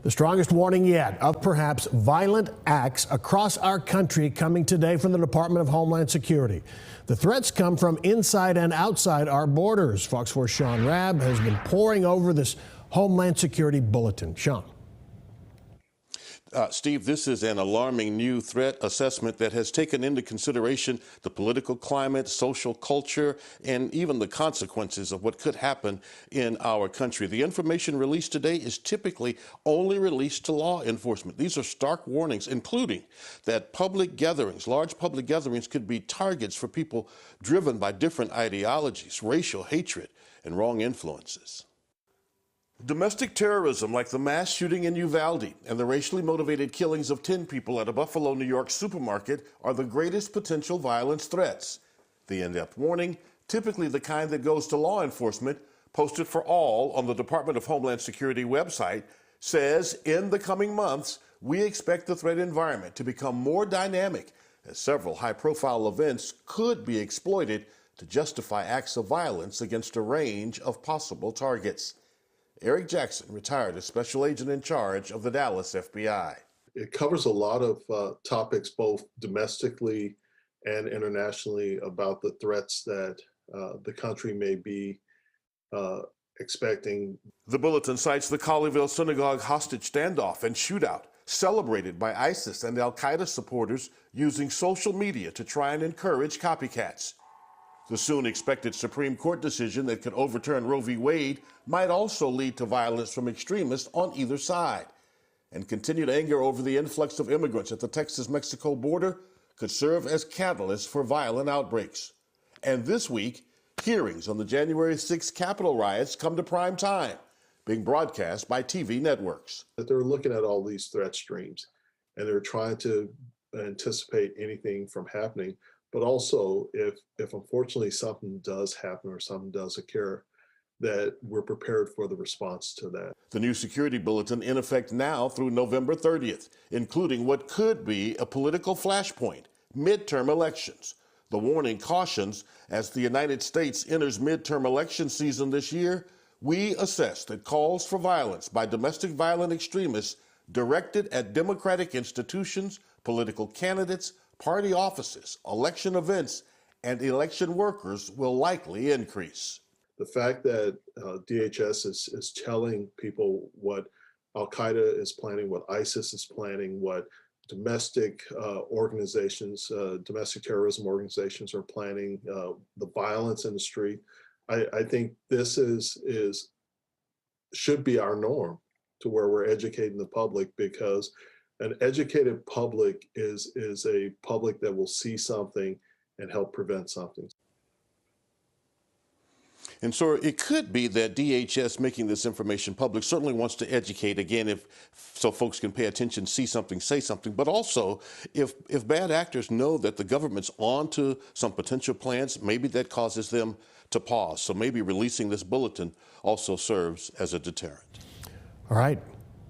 The strongest warning yet of perhaps violent acts across our country coming today from the Department of Homeland Security. The threats come from inside and outside our borders. Fox 4's Sean Rabb has been poring over this Homeland Security bulletin. Sean. Steve, this is an alarming new threat assessment that has taken into consideration the political climate, social culture, and even the consequences of what could happen in our country. The information released today is typically only released to law enforcement. These are stark warnings, including that public gatherings, large public gatherings, could be targets for people driven by different ideologies, racial hatred, and wrong influences. Domestic terrorism like the mass shooting in Uvalde and the racially motivated killings of 10 people at a Buffalo, New York supermarket are the greatest potential violence threats. The in-depth warning, typically the kind that goes to law enforcement, posted for all on the Department of Homeland Security website, says in the coming months, we expect the threat environment to become more dynamic as several high-profile events could be exploited to justify acts of violence against a range of possible targets. Eric Jackson retired as special agent in charge of the Dallas FBI. It covers a lot of topics, both domestically and internationally, about the threats that the country may be expecting. The bulletin cites the Colleyville Synagogue hostage standoff and shootout, celebrated by ISIS and al-Qaeda supporters using social media to try and encourage copycats. The soon-expected Supreme Court decision that could overturn Roe v. Wade might also lead to violence from extremists on either side. And continued anger over the influx of immigrants at the Texas-Mexico border could serve as catalysts for violent outbreaks. And this week, hearings on the January 6th Capitol riots come to prime time, being broadcast by TV networks. They're looking at all these threat streams, and they're trying to anticipate anything from happening. But also, if unfortunately something does happen or something does occur, that we're prepared for the response to that. The new security bulletin in effect now through November 30th, including what could be a political flashpoint, midterm elections. The warning cautions as the United States enters midterm election season this year, we assess that calls for violence by domestic violent extremists directed at democratic institutions, political candidates, party offices, election events, and election workers will likely increase. The fact that DHS is telling people what al-Qaeda is planning, what ISIS is planning, what domestic organizations, domestic terrorism organizations are planning, the violence in the street, I think this should be our norm, to where we're educating the public, because an educated public is a public that will see something and help prevent something. And so it could be that DHS making this information public certainly wants to educate, again, so folks can pay attention, see something, say something, but also if bad actors know that the government's on to some potential plans, maybe that causes them to pause. So maybe releasing this bulletin also serves as a deterrent. All right.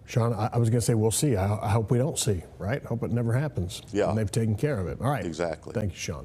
Sean, I was going to say we'll see. I hope we don't see, right? I hope it never happens. Yeah. And they've taken care of it. All right. Exactly. Thank you, Sean.